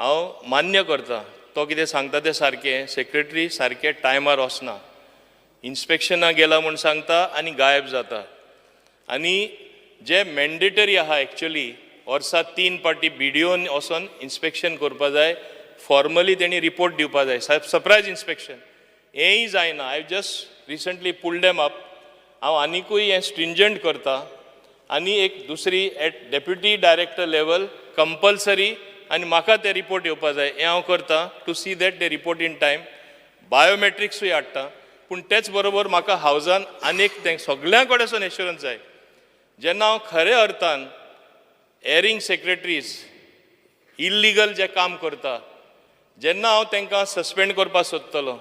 हांव मान्य करता तो कितें सांगता तें सारकें. सेक्रेटरी सारके टायमार वचना, इन्स्पेक्शनाक गेला म्हूण सांगता आनी गायब जाता. आनी जे मॅन्डेटरी आहा एक्चुअली वर्सा 3 पाटी BDOन वचोन इन्स्पेक्शन करपा जाय, फॉर्मली तेणी रिपोर्ट दिवपा जाय, सरप्रायज इन्स्पेक्शन. हेंय जायना. I just recently pulled them up. हांव आनिकूय हें स्ट्रिंजंट करता आनी एक दुसरी at deputy director level compulsory आनी म्हाका ते रिपोर्ट येवपा जाय हें हांव करता to see that they report in time. बायोमेट्रिक्सूय हाडटा. पूण तेच बरोबर म्हाका हावजान आनीक तें सगळ्यां कडेन एश्युरन्स जाय. जेन्ना हांव खऱ्या अर्थान एरिंग सेक्रेटरीज इल्लिगल जे काम करता, जेन्ना हांव तांकां सस्पेंड करपाक सोदतलो,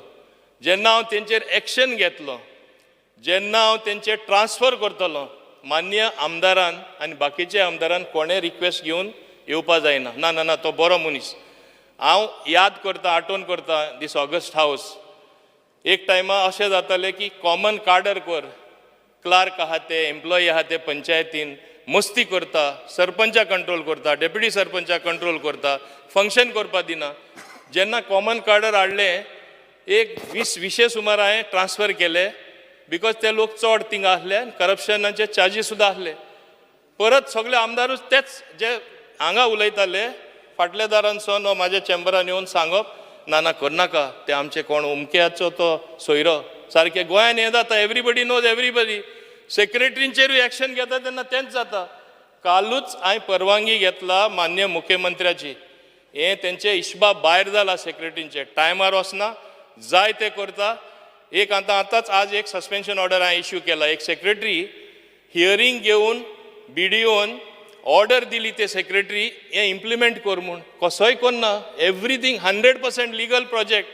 जेन्ना हांव तेंचेर एक्शन घेतलो, जेन्ना हांव तेंचे ट्रान्सफर करतलो, मान्य आमदारान आनी बाकीचे आमदारान कोणें रिक्वेस्ट घेवन येवपा जायना. ना ना ना, तो बरो मनीस. हांव याद करता, आठवण करता दीस ऑगस्ट हावस. एक टायमा अशें जातालें की कॉमन कार्डर कर, क्लार्क आहा ते, एम्प्लॉई आहा ते पंचायतीन मस्ती करता, सरपंचा कंट्रोल करता, डेप्युटी सरपंचा कंट्रोल करता, फंक्शन करपा दिना. जेन्ना कॉमन कार्डर हाडलें, एक 20 सुमार हांवें ट्रान्सफर केले, बिकॉज ते लोक चड थिंगा आसले, करप्शनाचे चार्जीस सुद्दां आसले. परत सगळे आमदारूच तेच जे हांगा उलयताले फाटल्या दारानसून वा म्हाज्या चेंबरान येवन सांगप, ना ना करनाका, ते आमचे कोण उमक्याचो तो सोयरो. सारकें गोंयान हें जाता, एवरीबडी नोज एवरीबडी. सेक्रेटरींचेरूय एक्शन घेता तेन्ना तेंच जाता. कालूच हांवें परवानगी घेतला मान्य मुख्यमंत्र्याची. हें तेंचे इश्बाब भायर जाला सेक्रेटरींचे. टायमार वचना, जाय ते करता. एक आतांच आज एक सस्पेन्शन ऑर्डर हांवें इश्यू केला. एक सेक्रेटरी हियरींग घेवन BDOन ऑर्डर दिली ते सेक्रेटरी हें इम्प्लिमेंट कर म्हूण, कसोय करना. Everything 100% legal project.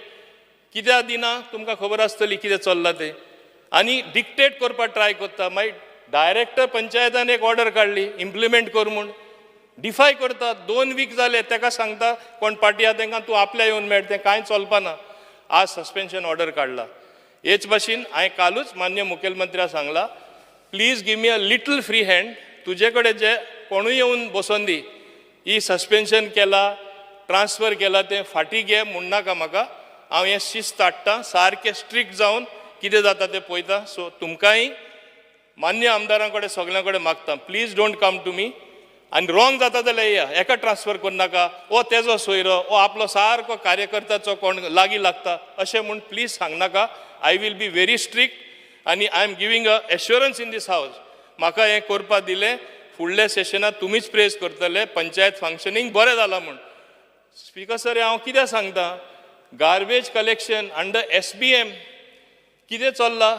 कित्याक दिना तुमकां खबर आसतली कितें चल्लां तें. आनी डिक्टेट करपाक ट्राय करता. मागीर डायरेक्टर पंचायतान एक ऑर्डर काडली इम्प्लिमेंट कर म्हूण, डिफाय करता. 2 वीक जाले ताका सांगता कोण पार्टी आहा तांकां तूं आपल्या येवन मेळ, तें कांय चलपाना. आज सस्पेन्शन ऑर्डर काडला. हेच भाशेन हांवें कालूच मान्य मुखेलमंत्र्याक सांगला, please give me a little free hand. तुजे कडेन जे कोणूय येवन बसोन दी, ही सस्पेन्शन केला, ट्रान्सफर केला तें फाटीं घे म्हूण नाका म्हाका. हांव हें शिस्त हाडटा, सारकें स्ट्रिक्ट जावन कितें जाता तें पळयता. सो तुमकांय मान्य आमदारां कडेन सगळ्यां कडेन मागता, please don't come to me. आनी रॉंग जाता जाल्यार येया, एका ट्रान्सफर करनाका, ओ तेजो सोयरो, ओ आपलो सारको कार्यकर्त्याचो कोण लागीं लागता अशें म्हूण प्लीज सांगनाका. I will be very strict आनी I am giving a assurance in this house. म्हाका हें करपा दिलें, फुडल्या सेशनात तुमीच प्रेज करतले, पंचायत फंक्शनींग बरें जालां म्हूण. स्पीकर सर, हांव कितें सांगता, गार्बेज कलेक्शन अंडर SBM कितें चल्लां.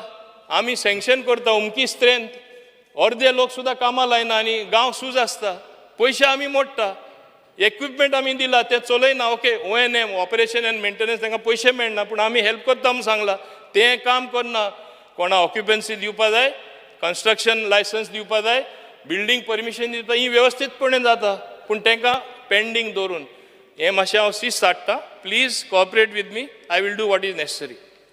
आमी सँक्शन करता उमकी स्ट्रेंथ, अर्दे लोक सुद्दां कामां लायना आनी गांव सूज आसता. पयशे आमी मोडटा, इक्विपमेंट आमी दिला ते चलयना. Okay, ONM operation and maintenance तांकां पयशे मेळना, पूण आमी हेल्प करता म्हूण सांगला. तें काम करना. कोणा ऑक्युपन्सी दिवपा जाय, कन्स्ट्रक्शन लायसन्स दिवपा जाय, बिल्डींग परमिशन दिवपा, ही वेवस्थीतपणे जाता. पूण तांकां पेंडींग दवरून हें मातशें हांव शिस्त हाडटा. Please cooperate with me. I will do what is necessary.